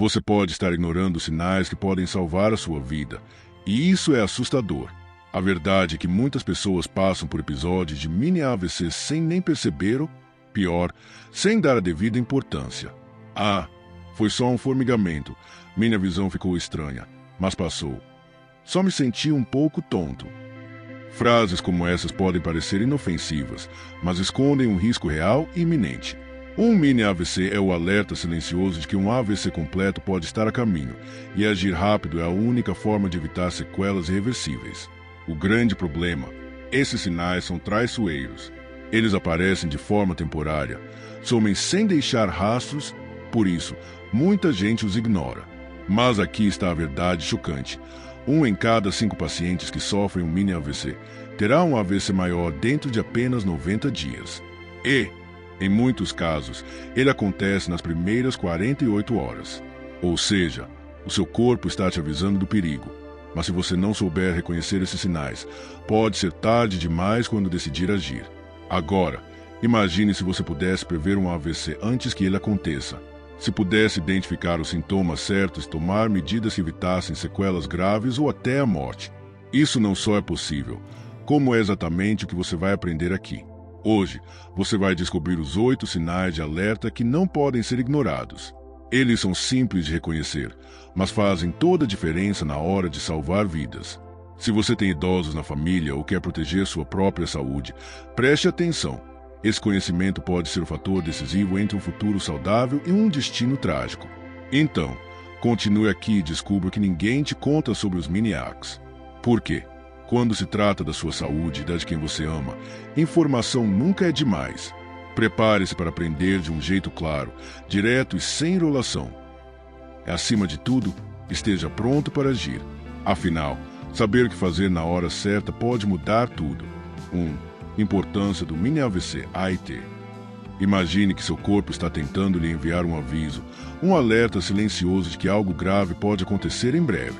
Você pode estar ignorando sinais que podem salvar a sua vida, e isso é assustador. A verdade é que muitas pessoas passam por episódios de mini AVC sem nem perceber ou, pior, sem dar a devida importância. Ah, foi só um formigamento. Minha visão ficou estranha, mas passou. Só me senti um pouco tonto. Frases como essas podem parecer inofensivas, mas escondem um risco real e iminente. Um mini AVC é o alerta silencioso de que um AVC completo pode estar a caminho, e agir rápido é a única forma de evitar sequelas irreversíveis. O grande problema: esses sinais são traiçoeiros. Eles aparecem de forma temporária, somem sem deixar rastros, por isso, muita gente os ignora. Mas aqui está a verdade chocante. 1 em cada 5 pacientes que sofrem um mini AVC terá um AVC maior dentro de apenas 90 dias. E, em muitos casos, ele acontece nas primeiras 48 horas. Ou seja, o seu corpo está te avisando do perigo. Mas se você não souber reconhecer esses sinais, pode ser tarde demais quando decidir agir. Agora, imagine se você pudesse prever um AVC antes que ele aconteça. Se pudesse identificar os sintomas certos e tomar medidas que evitassem sequelas graves ou até a morte. Isso não só é possível, como é exatamente o que você vai aprender aqui. Hoje, você vai descobrir os 8 sinais de alerta que não podem ser ignorados. Eles são simples de reconhecer, mas fazem toda a diferença na hora de salvar vidas. Se você tem idosos na família ou quer proteger sua própria saúde, preste atenção. Esse conhecimento pode ser o fator decisivo entre um futuro saudável e um destino trágico. Então, continue aqui e descubra que ninguém te conta sobre os mini-AVCs. Por quê? Quando se trata da sua saúde e da de quem você ama, informação nunca é demais. Prepare-se para aprender de um jeito claro, direto e sem enrolação. Acima de tudo, esteja pronto para agir. Afinal, saber o que fazer na hora certa pode mudar tudo. 1. Importância do mini AVC AIT. Imagine que seu corpo está tentando lhe enviar um aviso, um alerta silencioso de que algo grave pode acontecer em breve.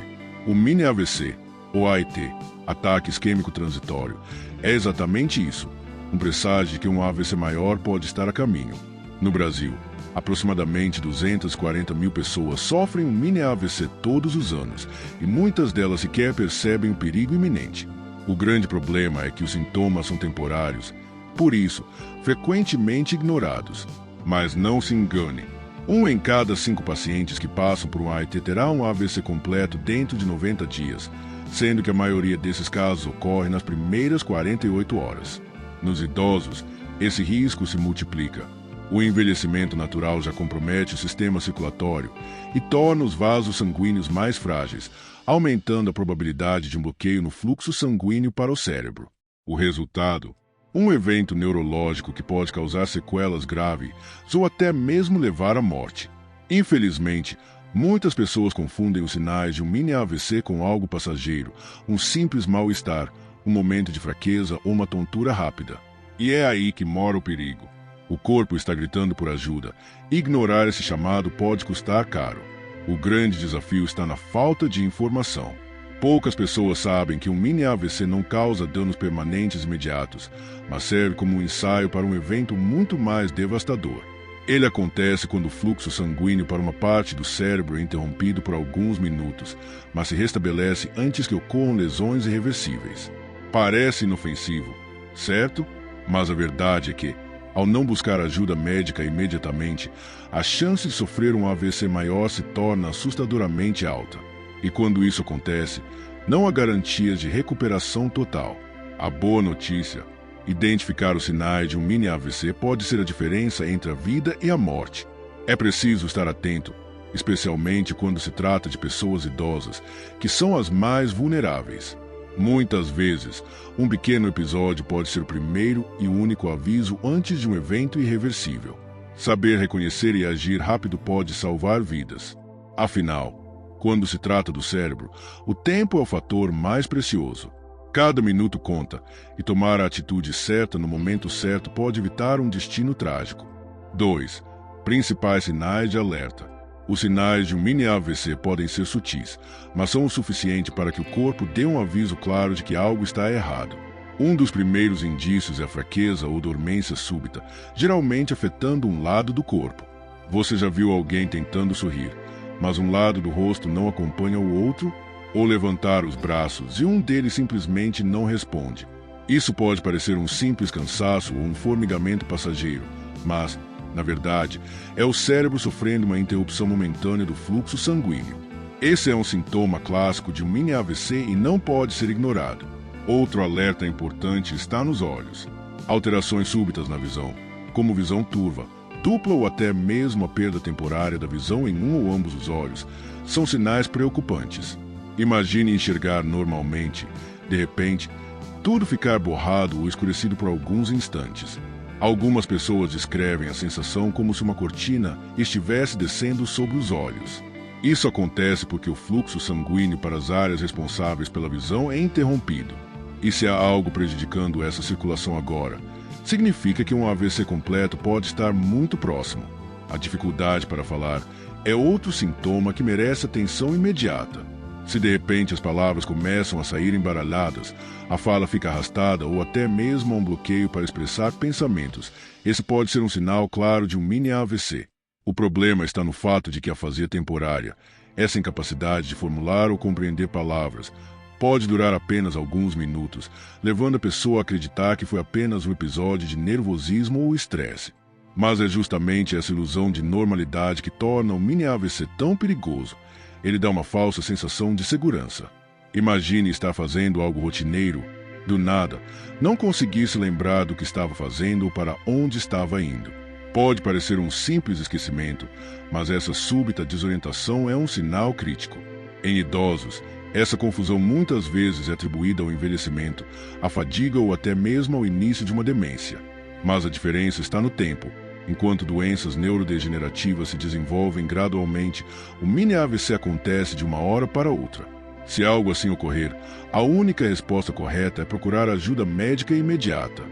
O mini AVC, ou AIT, ataque isquêmico transitório, é exatamente isso, um presságio de que um AVC maior pode estar a caminho. No Brasil, aproximadamente 240 mil pessoas sofrem um mini AVC todos os anos, e muitas delas sequer percebem o perigo iminente. O grande problema é que os sintomas são temporários, por isso, frequentemente ignorados. Mas não se engane, 1 em cada 5 pacientes que passam por um AIT terá um AVC completo dentro de 90 dias, sendo que a maioria desses casos ocorre nas primeiras 48 horas. Nos idosos, esse risco se multiplica. O envelhecimento natural já compromete o sistema circulatório e torna os vasos sanguíneos mais frágeis, aumentando a probabilidade de um bloqueio no fluxo sanguíneo para o cérebro. O resultado? Um evento neurológico que pode causar sequelas graves ou até mesmo levar à morte. Infelizmente, muitas pessoas confundem os sinais de um mini AVC com algo passageiro, um simples mal-estar, um momento de fraqueza ou uma tontura rápida. E é aí que mora o perigo. O corpo está gritando por ajuda. Ignorar esse chamado pode custar caro. O grande desafio está na falta de informação. Poucas pessoas sabem que um mini AVC não causa danos permanentes imediatos, mas serve como um ensaio para um evento muito mais devastador. Ele acontece quando o fluxo sanguíneo para uma parte do cérebro é interrompido por alguns minutos, mas se restabelece antes que ocorram lesões irreversíveis. Parece inofensivo, certo? Mas a verdade é que, ao não buscar ajuda médica imediatamente, a chance de sofrer um AVC maior se torna assustadoramente alta. E quando isso acontece, não há garantias de recuperação total. A boa notícia: identificar os sinais de um mini AVC pode ser a diferença entre a vida e a morte. É preciso estar atento, especialmente quando se trata de pessoas idosas, que são as mais vulneráveis. Muitas vezes, um pequeno episódio pode ser o primeiro e único aviso antes de um evento irreversível. Saber reconhecer e agir rápido pode salvar vidas. Afinal, quando se trata do cérebro, o tempo é o fator mais precioso. Cada minuto conta, e tomar a atitude certa no momento certo pode evitar um destino trágico. 2. Principais sinais de alerta. Os sinais de um mini AVC podem ser sutis, mas são o suficiente para que o corpo dê um aviso claro de que algo está errado. Um dos primeiros indícios é a fraqueza ou dormência súbita, geralmente afetando um lado do corpo. Você já viu alguém tentando sorrir, mas um lado do rosto não acompanha o outro, ou levantar os braços e um deles simplesmente não responde. Isso pode parecer um simples cansaço ou um formigamento passageiro, mas, na verdade, é o cérebro sofrendo uma interrupção momentânea do fluxo sanguíneo. Esse é um sintoma clássico de um mini AVC e não pode ser ignorado. Outro alerta importante está nos olhos. Alterações súbitas na visão, como visão turva, dupla ou até mesmo a perda temporária da visão em um ou ambos os olhos, são sinais preocupantes. Imagine enxergar normalmente, de repente, tudo ficar borrado ou escurecido por alguns instantes. Algumas pessoas descrevem a sensação como se uma cortina estivesse descendo sobre os olhos. Isso acontece porque o fluxo sanguíneo para as áreas responsáveis pela visão é interrompido. E se há algo prejudicando essa circulação agora, significa que um AVC completo pode estar muito próximo. A dificuldade para falar é outro sintoma que merece atenção imediata. Se de repente as palavras começam a sair embaralhadas, a fala fica arrastada ou até mesmo há um bloqueio para expressar pensamentos, esse pode ser um sinal claro de um mini AVC. O problema está no fato de que a afasia temporária, essa incapacidade de formular ou compreender palavras, pode durar apenas alguns minutos, levando a pessoa a acreditar que foi apenas um episódio de nervosismo ou estresse. Mas é justamente essa ilusão de normalidade que torna o mini AVC tão perigoso. Ele dá uma falsa sensação de segurança. Imagine estar fazendo algo rotineiro, do nada, não conseguir se lembrar do que estava fazendo ou para onde estava indo. Pode parecer um simples esquecimento, mas essa súbita desorientação é um sinal crítico. Em idosos, essa confusão muitas vezes é atribuída ao envelhecimento, à fadiga ou até mesmo ao início de uma demência. Mas a diferença está no tempo. Enquanto doenças neurodegenerativas se desenvolvem gradualmente, o mini AVC acontece de uma hora para outra. Se algo assim ocorrer, a única resposta correta é procurar ajuda médica imediata.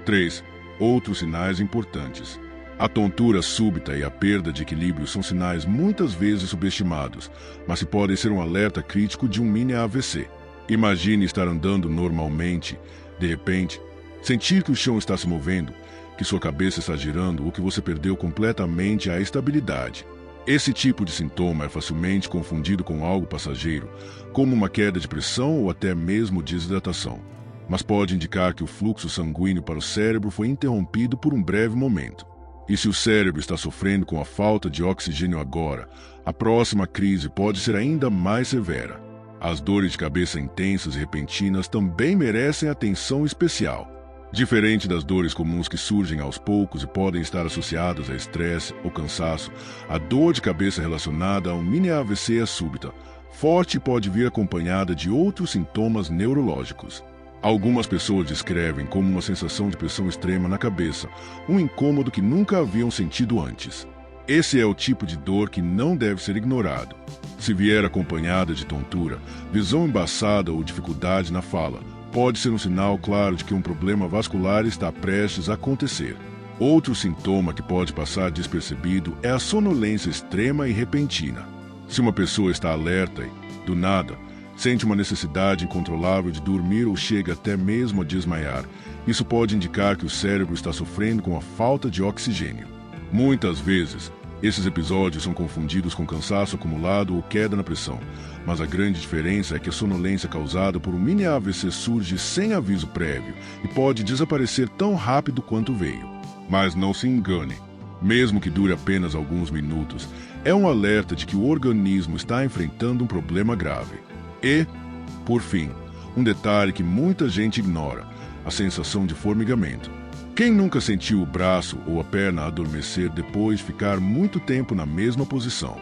3. Outros sinais importantes. A tontura súbita e a perda de equilíbrio são sinais muitas vezes subestimados, mas que podem ser um alerta crítico de um mini AVC. Imagine estar andando normalmente, de repente, sentir que o chão está se movendo, que sua cabeça está girando ou que você perdeu completamente a estabilidade. Esse tipo de sintoma é facilmente confundido com algo passageiro, como uma queda de pressão ou até mesmo desidratação, mas pode indicar que o fluxo sanguíneo para o cérebro foi interrompido por um breve momento. E se o cérebro está sofrendo com a falta de oxigênio agora, a próxima crise pode ser ainda mais severa. As dores de cabeça intensas e repentinas também merecem atenção especial. Diferente das dores comuns que surgem aos poucos e podem estar associadas a estresse ou cansaço, a dor de cabeça relacionada a um mini AVC é súbita, forte e pode vir acompanhada de outros sintomas neurológicos. Algumas pessoas descrevem como uma sensação de pressão extrema na cabeça, um incômodo que nunca haviam sentido antes. Esse é o tipo de dor que não deve ser ignorado. Se vier acompanhada de tontura, visão embaçada ou dificuldade na fala, pode ser um sinal claro de que um problema vascular está prestes a acontecer. Outro sintoma que pode passar despercebido é a sonolência extrema e repentina. Se uma pessoa está alerta e, do nada, sente uma necessidade incontrolável de dormir ou chega até mesmo a desmaiar, isso pode indicar que o cérebro está sofrendo com a falta de oxigênio. Muitas vezes, esses episódios são confundidos com cansaço acumulado ou queda na pressão, mas a grande diferença é que a sonolência causada por um mini AVC surge sem aviso prévio e pode desaparecer tão rápido quanto veio. Mas não se engane, mesmo que dure apenas alguns minutos, é um alerta de que o organismo está enfrentando um problema grave. E, por fim, um detalhe que muita gente ignora, a sensação de formigamento. Quem nunca sentiu o braço ou a perna adormecer depois de ficar muito tempo na mesma posição?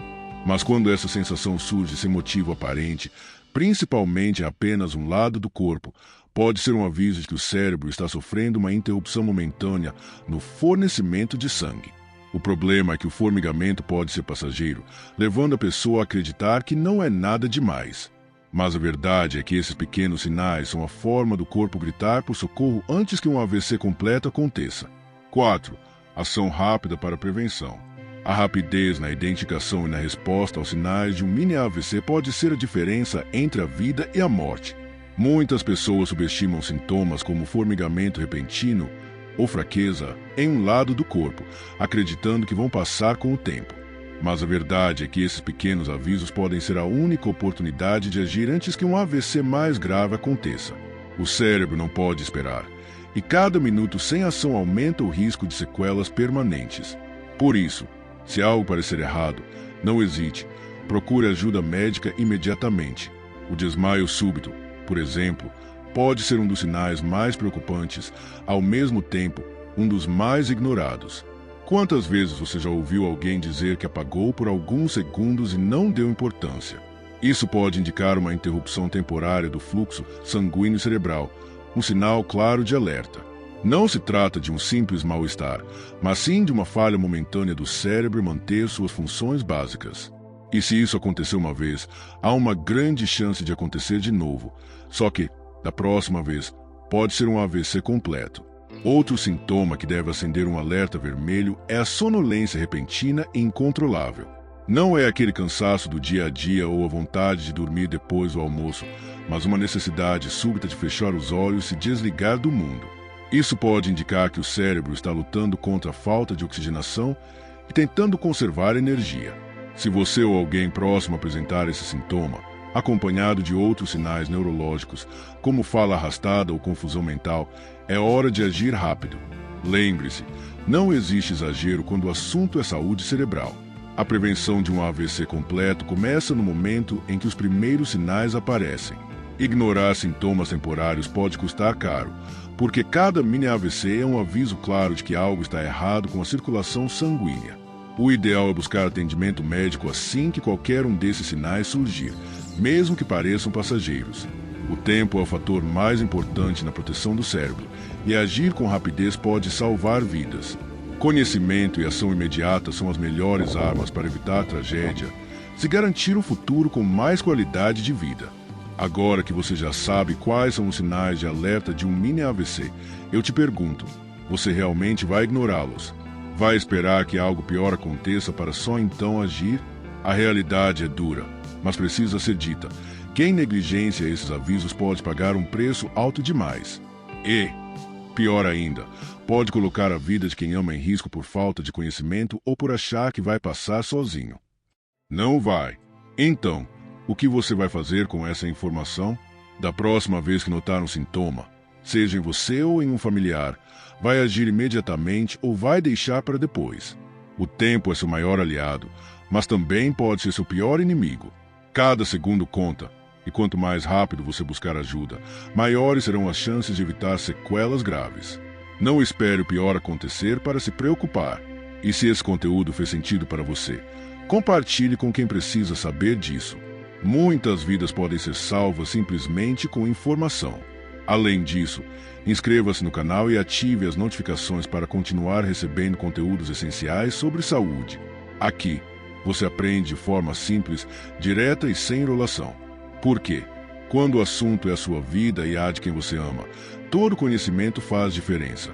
Mas quando essa sensação surge sem motivo aparente, principalmente em apenas um lado do corpo, pode ser um aviso de que o cérebro está sofrendo uma interrupção momentânea no fornecimento de sangue. O problema é que o formigamento pode ser passageiro, levando a pessoa a acreditar que não é nada demais. Mas a verdade é que esses pequenos sinais são a forma do corpo gritar por socorro antes que um AVC completo aconteça. 4. Ação rápida para a prevenção. A rapidez na identificação e na resposta aos sinais de um mini AVC pode ser a diferença entre a vida e a morte. Muitas pessoas subestimam sintomas como formigamento repentino ou fraqueza em um lado do corpo, acreditando que vão passar com o tempo. Mas a verdade é que esses pequenos avisos podem ser a única oportunidade de agir antes que um AVC mais grave aconteça. O cérebro não pode esperar, e cada minuto sem ação aumenta o risco de sequelas permanentes. Por isso, se algo parecer errado, não hesite, procure ajuda médica imediatamente. O desmaio súbito, por exemplo, pode ser um dos sinais mais preocupantes, ao mesmo tempo, um dos mais ignorados. Quantas vezes você já ouviu alguém dizer que apagou por alguns segundos e não deu importância? Isso pode indicar uma interrupção temporária do fluxo sanguíneo cerebral, um sinal claro de alerta. Não se trata de um simples mal-estar, mas sim de uma falha momentânea do cérebro manter suas funções básicas. E se isso aconteceu uma vez, há uma grande chance de acontecer de novo, só que, da próxima vez, pode ser um AVC completo. Outro sintoma que deve acender um alerta vermelho é a sonolência repentina e incontrolável. Não é aquele cansaço do dia a dia ou a vontade de dormir depois do almoço, mas uma necessidade súbita de fechar os olhos e se desligar do mundo. Isso pode indicar que o cérebro está lutando contra a falta de oxigenação e tentando conservar energia. Se você ou alguém próximo apresentar esse sintoma, acompanhado de outros sinais neurológicos, como fala arrastada ou confusão mental, é hora de agir rápido. Lembre-se, não existe exagero quando o assunto é saúde cerebral. A prevenção de um AVC completo começa no momento em que os primeiros sinais aparecem. Ignorar sintomas temporários pode custar caro, porque cada mini AVC é um aviso claro de que algo está errado com a circulação sanguínea. O ideal é buscar atendimento médico assim que qualquer um desses sinais surgir, mesmo que pareçam passageiros. O tempo é o fator mais importante na proteção do cérebro, e agir com rapidez pode salvar vidas. Conhecimento e ação imediata são as melhores armas para evitar a tragédia, se garantir um futuro com mais qualidade de vida. Agora que você já sabe quais são os sinais de alerta de um mini AVC, eu te pergunto, você realmente vai ignorá-los? Vai esperar que algo pior aconteça para só então agir? A realidade é dura, mas precisa ser dita. Quem negligencia esses avisos pode pagar um preço alto demais. E, pior ainda, pode colocar a vida de quem ama em risco por falta de conhecimento ou por achar que vai passar sozinho. Não vai. Então, o que você vai fazer com essa informação? Da próxima vez que notar um sintoma, seja em você ou em um familiar, vai agir imediatamente ou vai deixar para depois. O tempo é seu maior aliado, mas também pode ser seu pior inimigo. Cada segundo conta, e quanto mais rápido você buscar ajuda, maiores serão as chances de evitar sequelas graves. Não espere o pior acontecer para se preocupar. E se esse conteúdo fez sentido para você, compartilhe com quem precisa saber disso. Muitas vidas podem ser salvas simplesmente com informação. Além disso, inscreva-se no canal e ative as notificações para continuar recebendo conteúdos essenciais sobre saúde. Aqui, você aprende de forma simples, direta e sem enrolação. Por quê? Quando o assunto é a sua vida e a de quem você ama, todo conhecimento faz diferença.